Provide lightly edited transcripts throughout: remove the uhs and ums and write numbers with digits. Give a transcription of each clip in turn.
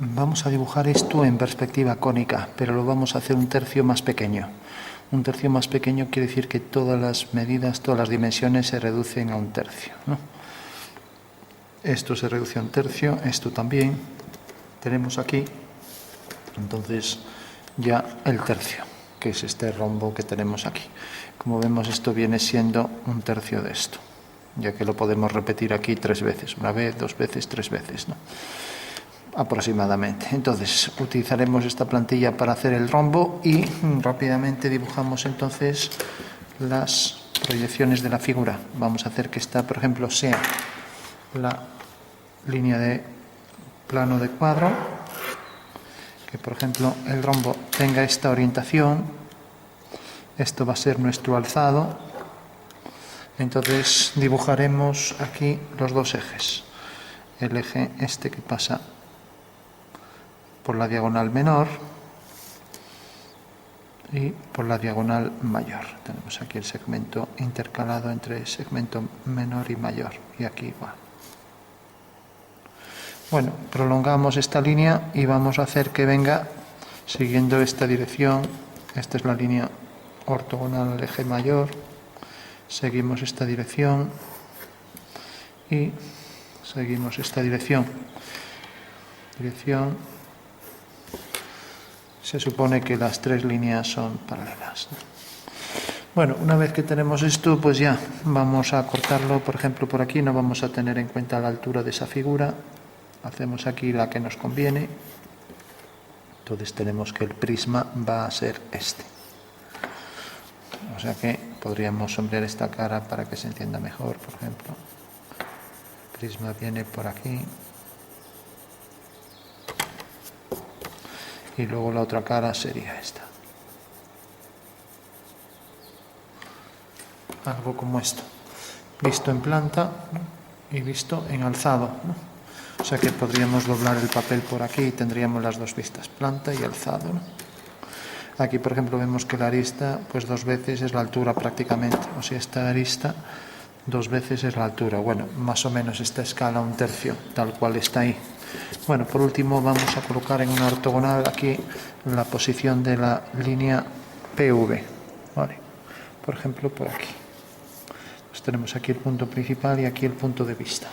Vamos a dibujar esto en perspectiva cónica, pero lo vamos a hacer un tercio más pequeño. Un tercio más pequeño quiere decir que todas las medidas, todas las dimensiones se reducen a un tercio, ¿no? Esto se reduce a un tercio, esto también. Tenemos aquí, entonces, ya el tercio, que es este rombo que tenemos aquí. Como vemos, esto viene siendo un tercio de esto, ya que lo podemos repetir aquí 3 veces, una vez, 2 veces, 3 veces, ¿no? Aproximadamente. Entonces utilizaremos esta plantilla para hacer el rombo y rápidamente dibujamos entonces las proyecciones de la figura. Vamos a hacer que esta, por ejemplo, sea la línea de plano de cuadro, que por ejemplo el rombo tenga esta orientación. Esto va a ser nuestro alzado. Entonces dibujaremos aquí los dos ejes. El eje este que pasa por la diagonal menor y por la diagonal mayor. Tenemos aquí el segmento intercalado entre el segmento menor y mayor, y aquí igual. Bueno, prolongamos esta línea y vamos a hacer que venga siguiendo esta dirección. Esta es la línea ortogonal al eje mayor. Seguimos esta dirección y seguimos esta dirección. Se supone que las 3 líneas son paralelas. Bueno, una vez que tenemos esto, pues ya vamos a cortarlo. Por ejemplo, por aquí no vamos a tener en cuenta la altura de esa figura. Hacemos aquí la que nos conviene. Entonces tenemos que el prisma va a ser este. O sea que podríamos sombrear esta cara para que se entienda mejor, por ejemplo. El prisma viene por aquí. Y luego la otra cara sería esta. Algo como esto. Visto en planta, ¿no? Y visto en alzado, ¿no? O sea que podríamos doblar el papel por aquí y tendríamos las dos vistas, planta y alzado, ¿no? Aquí, por ejemplo, vemos que la arista, pues 2 veces es la altura prácticamente. O sea, esta arista 2 veces es la altura. Bueno, más o menos esta escala, un tercio, tal cual está ahí. Bueno, por último vamos a colocar en una ortogonal aquí la posición de la línea PV, ¿vale? Por ejemplo, por aquí. Pues tenemos aquí el punto principal y aquí el punto de vista.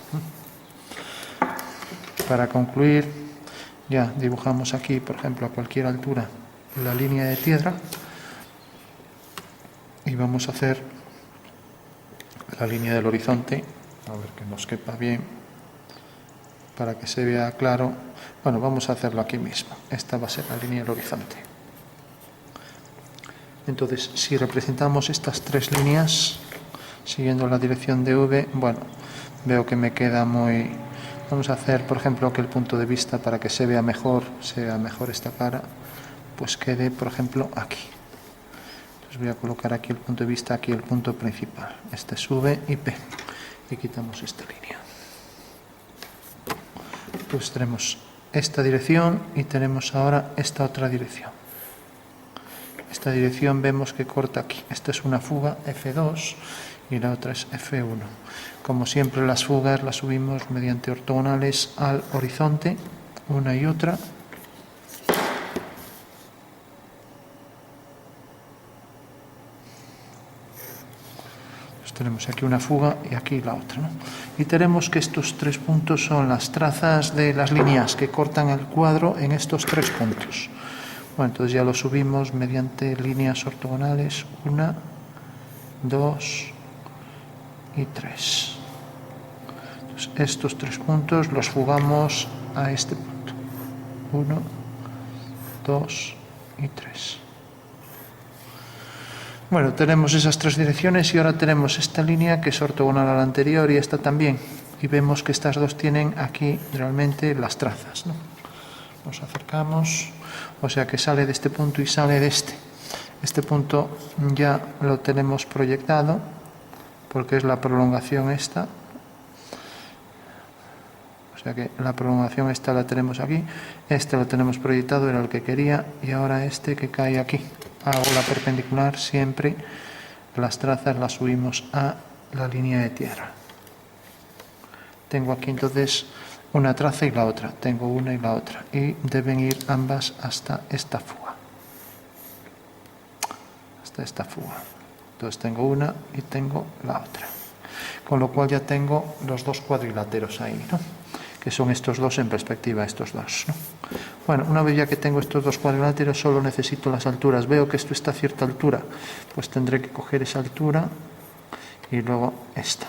Para concluir, ya dibujamos aquí, por ejemplo, a cualquier altura la línea de tierra y vamos a hacer la línea del horizonte, a ver que nos quepa bien, para que se vea claro. Bueno, vamos a hacerlo aquí mismo. Esta va a ser la línea del horizonte. Entonces, si representamos estas 3 líneas siguiendo la dirección de V, bueno, veo que me queda muy... Vamos a hacer, por ejemplo, que el punto de vista, para que se vea mejor esta cara, pues quede, por ejemplo, aquí. Entonces voy a colocar aquí el punto de vista, aquí el punto principal. Este es V y P. Y quitamos esta línea. Pues tenemos esta dirección y tenemos ahora esta otra dirección. Esta dirección vemos que corta aquí. Esta es una fuga F2 y la otra es F1. Como siempre, las fugas las subimos mediante ortogonales al horizonte, una y otra. Tenemos aquí una fuga y aquí la otra, ¿no? Y tenemos que estos 3 puntos son las trazas de las líneas que cortan el cuadro en estos 3 puntos. Bueno, entonces ya lo subimos mediante líneas ortogonales, 1, 2 y 3. Entonces, estos 3 puntos los fugamos a este punto. 1, 2 y 3. Bueno, tenemos esas 3 direcciones y ahora tenemos esta línea que es ortogonal a la anterior y esta también. Y vemos que estas dos tienen aquí realmente las trazas, ¿no? Nos acercamos, o sea que sale de este punto y sale de este. Este punto ya lo tenemos proyectado porque es la prolongación esta. O sea que la prolongación esta la tenemos aquí. Este lo tenemos proyectado, era el que quería, y ahora este que cae aquí. Hago la perpendicular, siempre las trazas las subimos a la línea de tierra. Tengo aquí entonces una traza y la otra, tengo una y la otra, y deben ir ambas hasta esta fuga, hasta esta fuga. Entonces tengo una y tengo la otra, con lo cual ya tengo los dos cuadriláteros ahí, ¿no? Que son estos dos en perspectiva, estos dos, ¿no? Bueno, una vez ya que tengo estos dos cuadriláteros, solo necesito las alturas. Veo que esto está a cierta altura, pues tendré que coger esa altura y luego esta.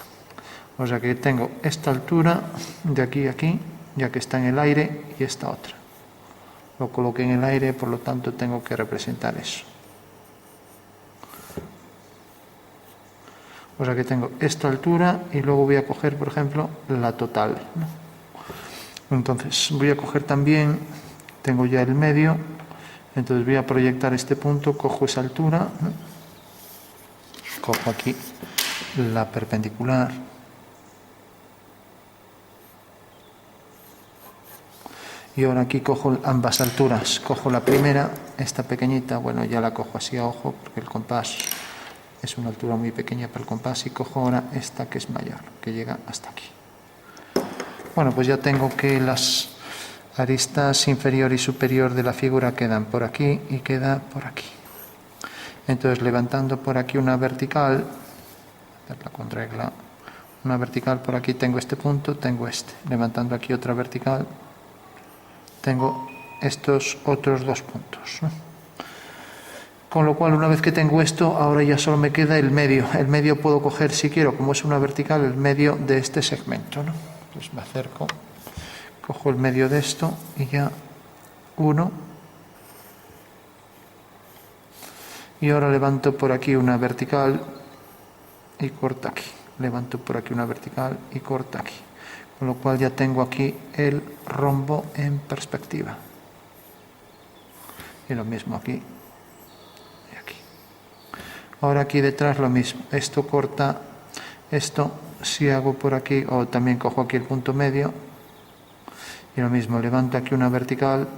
O sea que tengo esta altura de aquí a aquí, ya que está en el aire, y esta otra. Lo coloqué en el aire, por lo tanto tengo que representar eso. O sea que tengo esta altura y luego voy a coger, por ejemplo, la total, ¿no? Entonces voy a coger también, tengo ya el medio, entonces voy a proyectar este punto, cojo esa altura, ¿no? Cojo aquí la perpendicular, y ahora aquí cojo ambas alturas, cojo la primera, esta pequeñita, bueno, ya la cojo así a ojo porque el compás es una altura muy pequeña para el compás, y cojo ahora esta que es mayor, que llega hasta aquí. Bueno, pues ya tengo que las aristas inferior y superior de la figura quedan por aquí y queda por aquí. Entonces, levantando por aquí una vertical, hacerla con regla, una vertical por aquí, tengo este punto, tengo este. Levantando aquí otra vertical, tengo estos otros dos puntos, ¿no? Con lo cual, una vez que tengo esto, ahora ya solo me queda el medio. El medio puedo coger, si quiero, como es una vertical, el medio de este segmento, ¿no? Pues me acerco, cojo el medio de esto y ya uno. Y ahora levanto por aquí una vertical y corto aquí. Levanto por aquí una vertical y corto aquí. Con lo cual ya tengo aquí el rombo en perspectiva. Y lo mismo aquí y aquí. Ahora aquí detrás lo mismo. Esto corta esto. Si hago por aquí, o también cojo aquí el punto medio, y lo mismo, levanto aquí una vertical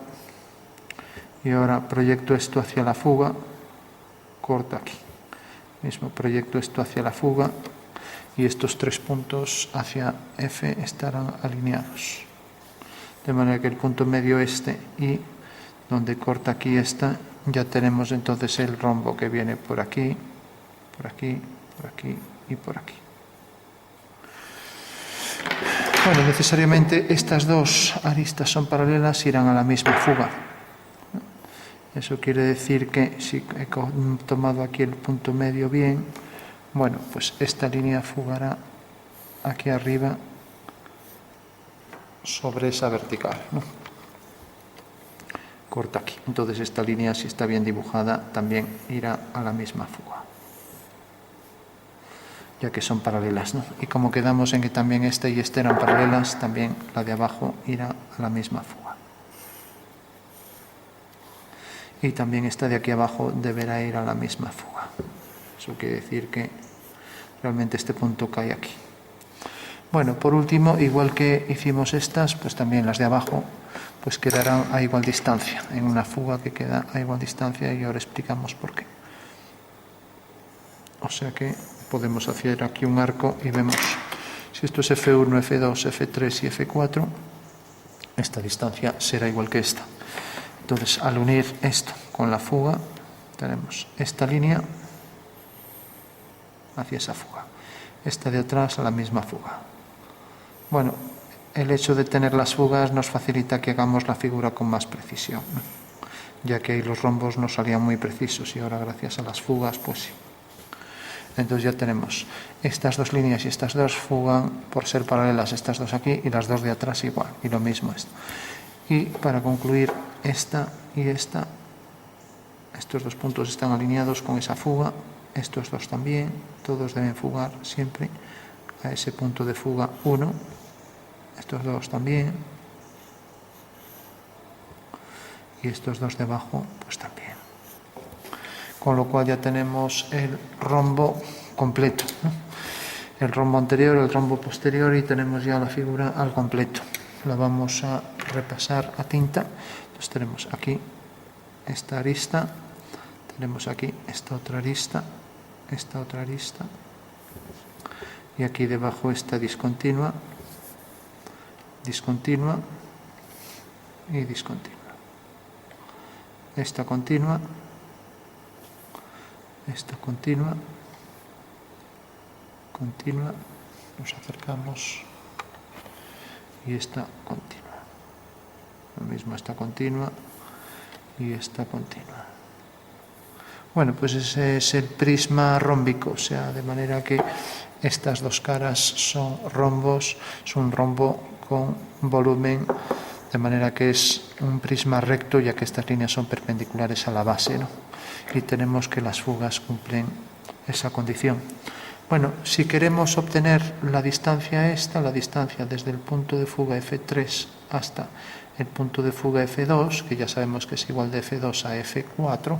y ahora proyecto esto hacia la fuga, corto aquí, mismo proyecto esto hacia la fuga, y estos tres puntos hacia F estarán alineados, de manera que el punto medio este y donde corta aquí esta, ya tenemos entonces el rombo que viene por aquí, por aquí, por aquí y por aquí. Bueno, necesariamente estas dos aristas son paralelas, irán a la misma fuga. Eso quiere decir que si he tomado aquí el punto medio bien, bueno, pues esta línea fugará aquí arriba sobre esa vertical, ¿no? Corta aquí. Entonces esta línea, si está bien dibujada, también irá a la misma fuga, ya que son paralelas, ¿no? Y como quedamos en que también esta y esta eran paralelas, también la de abajo irá a la misma fuga. Y también esta de aquí abajo deberá ir a la misma fuga. Eso quiere decir que realmente este punto cae aquí. Bueno, por último, igual que hicimos estas, pues también las de abajo pues quedarán a igual distancia, en una fuga que queda a igual distancia, y ahora explicamos por qué. O sea que podemos hacer aquí un arco y vemos, si esto es F1, F2, F3 y F4, esta distancia será igual que esta. Entonces, al unir esto con la fuga, tenemos esta línea hacia esa fuga, esta de atrás a la misma fuga. Bueno, el hecho de tener las fugas nos facilita que hagamos la figura con más precisión, ¿no? Ya que ahí los rombos no salían muy precisos y ahora gracias a las fugas, pues sí. Entonces ya tenemos estas dos líneas y estas dos fugan por ser paralelas, estas dos aquí y las dos de atrás igual, y lo mismo esto. Y para concluir, esta y esta, estos dos puntos están alineados con esa fuga, estos dos también, todos deben fugar siempre a ese punto de fuga 1, estos dos también, y estos dos de abajo pues también. Con lo cual ya tenemos el rombo completo, ¿no? El rombo anterior, el rombo posterior, y tenemos ya la figura al completo. La vamos a repasar a tinta. Entonces tenemos aquí esta arista, tenemos aquí esta otra arista, y aquí debajo esta discontinua, discontinua y discontinua. Esta continua, esta continua, continua, nos acercamos y esta continua. Lo mismo esta continua y esta continua. Bueno, pues ese es el prisma rómbico, o sea, de manera que estas dos caras son rombos, es un rombo con volumen, de manera que es un prisma recto, ya que estas líneas son perpendiculares a la base, ¿no? Y tenemos que las fugas cumplen esa condición. Bueno, si queremos obtener la distancia esta, la distancia desde el punto de fuga F3 hasta el punto de fuga F2, que ya sabemos que es igual de F2 a F4,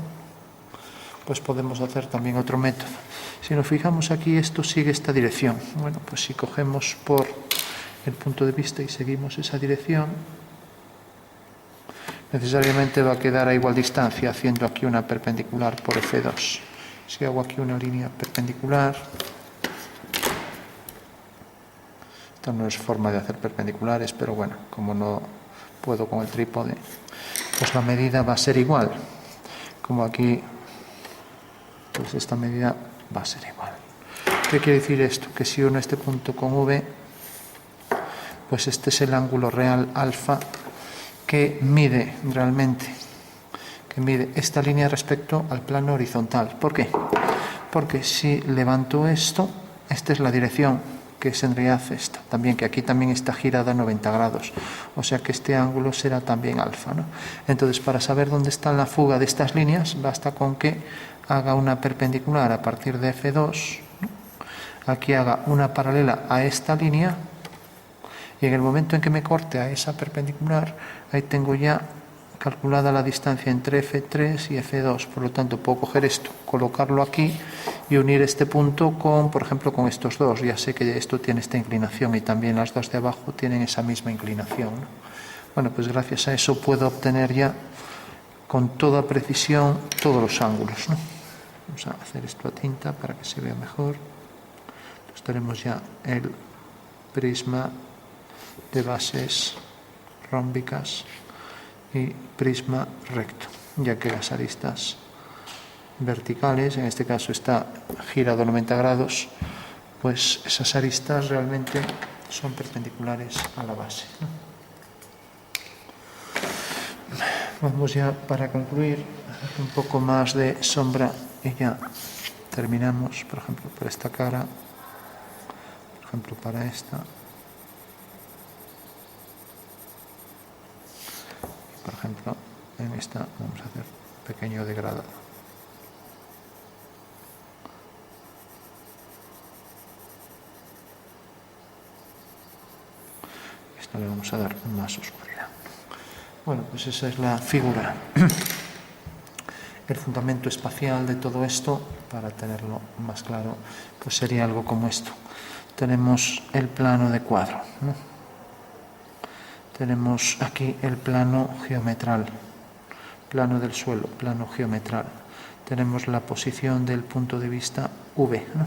pues podemos hacer también otro método. Si nos fijamos aquí, esto sigue esta dirección. Bueno, pues si cogemos por el punto de vista y seguimos esa dirección, necesariamente va a quedar a igual distancia, haciendo aquí una perpendicular por F2. Si hago aquí una línea perpendicular, esto no es forma de hacer perpendiculares, pero bueno, como no puedo con el trípode, pues la medida va a ser igual. Como aquí, pues esta medida va a ser igual. ¿Qué quiere decir esto? Que si uno este punto con V, pues este es el ángulo real alfa que mide realmente, que mide esta línea respecto al plano horizontal. ¿Por qué? Porque si levanto esto, esta es la dirección, que es en realidad esta, también, que aquí también está girada a 90 grados, o sea que este ángulo será también alfa, ¿no? Entonces, para saber dónde está la fuga de estas líneas, basta con que haga una perpendicular a partir de F2, ¿no? Aquí haga una paralela a esta línea, y en el momento en que me corte a esa perpendicular, ahí tengo ya calculada la distancia entre F3 y F2. Por lo tanto, puedo coger esto, colocarlo aquí y unir este punto con, por ejemplo, con estos dos. Ya sé que esto tiene esta inclinación y también las dos de abajo tienen esa misma inclinación, ¿no? Bueno, pues gracias a eso puedo obtener ya con toda precisión todos los ángulos, ¿no? Vamos a hacer esto a tinta para que se vea mejor. Entonces tenemos ya el prisma de bases rómbicas y prisma recto, ya que las aristas verticales, en este caso está girado a 90 grados, pues esas aristas realmente son perpendiculares a la base, ¿no? Vamos ya, para concluir, un poco más de sombra y ya terminamos, por ejemplo, por esta cara, por ejemplo, para esta. Por ejemplo, en esta vamos a hacer un pequeño degradado. Esta le vamos a dar más oscuridad. Bueno, pues esa es la figura. El fundamento espacial de todo esto, para tenerlo más claro, pues sería algo como esto. Tenemos el plano de cuadro, ¿no? Tenemos aquí el plano geometral, plano del suelo, plano geometral. Tenemos la posición del punto de vista V, ¿no?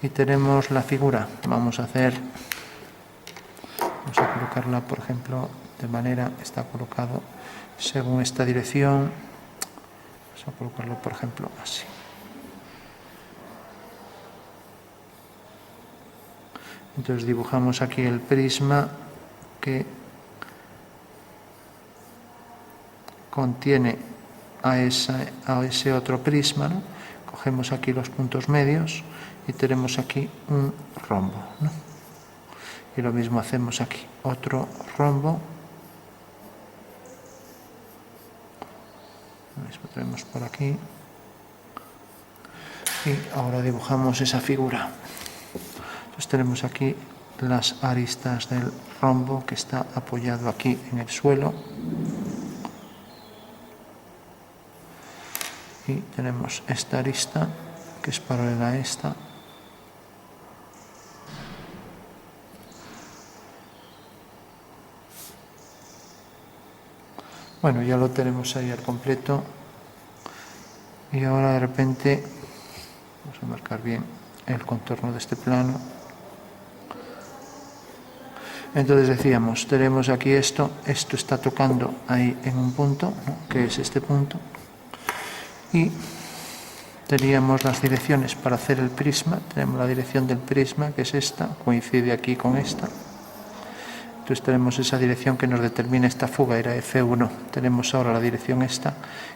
Y tenemos la figura. Vamos a colocarla, por ejemplo, de manera, está colocado según esta dirección. Vamos a colocarlo, por ejemplo, así. Entonces dibujamos aquí el prisma que contiene a ese otro prisma, ¿no? Cogemos aquí los puntos medios y tenemos aquí un rombo, ¿no? Y lo mismo hacemos aquí, otro rombo. Lo mismo tenemos por aquí. Y ahora dibujamos esa figura. Entonces tenemos aquí las aristas del rombo que está apoyado aquí en el suelo. Y tenemos esta arista que es paralela a esta. Bueno, ya lo tenemos ahí al completo. Y ahora de repente vamos a marcar bien el contorno de este plano. Entonces decíamos, tenemos aquí esto está tocando ahí en un punto, ¿no?, que es este punto, y teníamos las direcciones para hacer el prisma. Tenemos la dirección del prisma, que es esta, coincide aquí con esta. Entonces tenemos esa dirección que nos determina esta fuga, era F1. Tenemos ahora la dirección esta,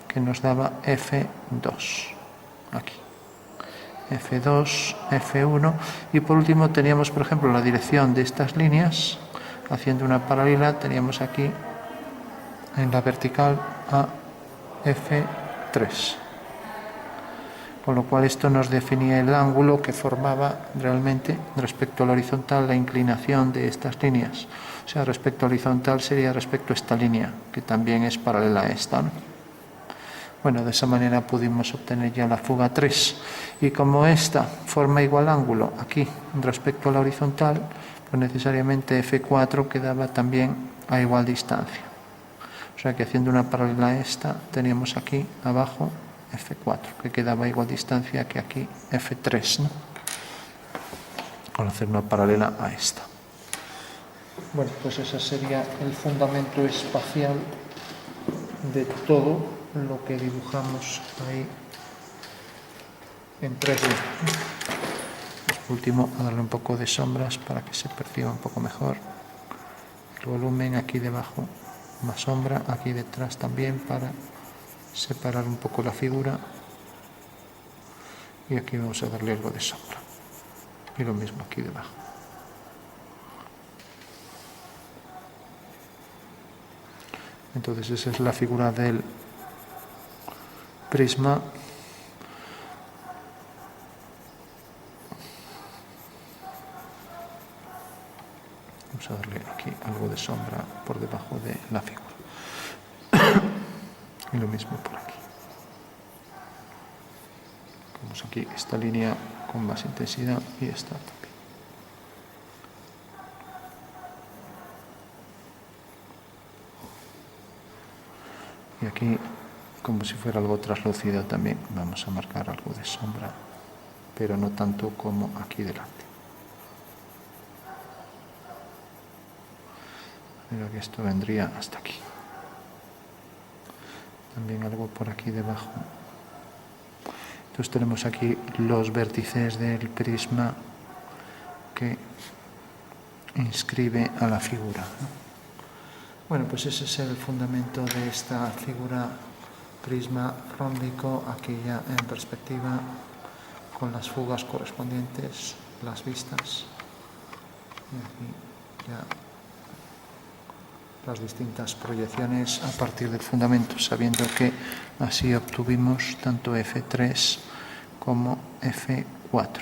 que nos daba F2, aquí. F2, F1, y por último teníamos, por ejemplo, la dirección de estas líneas, haciendo una paralela, teníamos aquí en la vertical a F3. Con lo cual esto nos definía el ángulo que formaba realmente respecto a la horizontal la inclinación de estas líneas. O sea, respecto a horizontal sería respecto a esta línea, que también es paralela a esta, ¿no? Bueno, de esa manera pudimos obtener ya la fuga 3. Y como esta forma igual ángulo aquí respecto a la horizontal, pues necesariamente F4 quedaba también a igual distancia. O sea que haciendo una paralela a esta, teníamos aquí abajo F4, que quedaba a igual distancia que aquí F3, ¿no?, al hacer una paralela a esta. Bueno, pues ese sería el fundamento espacial de todo lo que dibujamos ahí en 3D. Pues, por último, a darle un poco de sombras para que se perciba un poco mejor el volumen. Aquí debajo más sombra, aquí detrás también, para separar un poco la figura, y aquí vamos a darle algo de sombra, y lo mismo aquí debajo. Entonces esa es la figura del prisma. Vamos a darle aquí algo de sombra por debajo de la figura, y lo mismo por aquí. Vemos aquí esta línea con más intensidad y esta también. Y aquí, como si fuera algo traslúcido, también vamos a marcar algo de sombra, pero no tanto como aquí delante. Pero que esto vendría hasta aquí. También algo por aquí debajo. Entonces tenemos aquí los vértices del prisma que inscribe a la figura, ¿no? Bueno, pues ese es el fundamento de esta figura prisma rómbico, aquí ya en perspectiva, con las fugas correspondientes, las vistas, y aquí ya las distintas proyecciones a partir del fundamento, sabiendo que así obtuvimos tanto F3 como F4,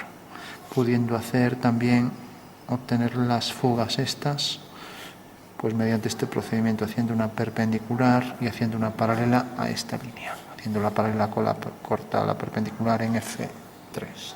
pudiendo hacer también, obtener las fugas estas, pues mediante este procedimiento, haciendo una perpendicular y haciendo una paralela a esta línea, haciendo la paralela con la corta a la perpendicular en F3.